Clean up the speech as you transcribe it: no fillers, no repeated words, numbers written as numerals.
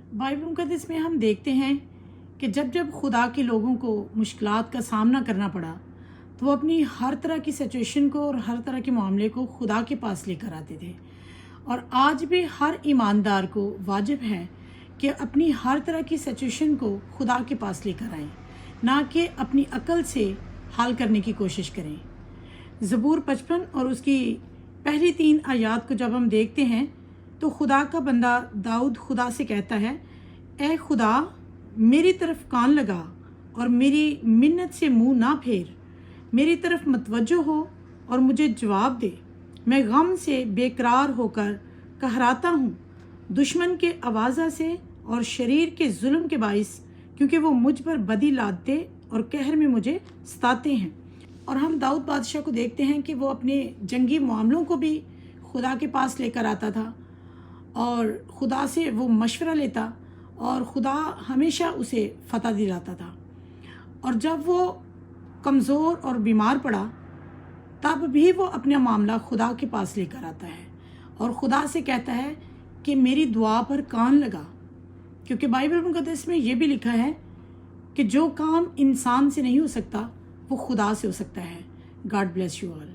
Bible मुक़द्दस में हम देखते हैं कि जब जब खुदा के लोगों को मुश्किलात का सामना करना पड़ा तो वो अपनी हर तरह की सिचुएशन को और हर तरह के मामले को खुदा के पास लेकर आते थे। और आज भी हर ईमानदार को वाजिब है कि अपनी हर तरह की सिचुएशन को खुदा के पास लेकर आएं, ना कि अपनी अकल से हल करने की कोशिश करें। ज़बूर 55 और उसकी पहली 3 आयात को जब हम देखते हैं तो खुदा का बंदा दाऊद खुदा से कहता है, ए खुदा मेरी तरफ कान लगा और मेरी मिन्नत से मुंह ना फेर, मेरी तरफ मतवज्जो हो और मुझे जवाब दे। मैं गम से बेकरार होकर कहराता हूँ, दुश्मन के आवाज़ा से और शरीर के जुल्म के बाइस, क्योंकि वो मुझ पर बदी लादते और कहर में मुझे सताते हैं। और हम दाऊद बादशाह को देखते हैं कि वो अपने जंगी मामलों को भी खुदा के पास लेकर आता था और खुदा से वो मशवरा लेता और खुदा हमेशा उसे फ़तह दिलाता था। और जब वो कमज़ोर और बीमार पड़ा तब भी वो अपना मामला खुदा के पास लेकर आता है और खुदा से कहता है कि मेरी दुआ पर कान लगा, क्योंकि बाइबल मुक़द्दस में ये भी लिखा है कि जो काम इंसान से नहीं हो सकता वो खुदा से हो सकता है। God bless you all.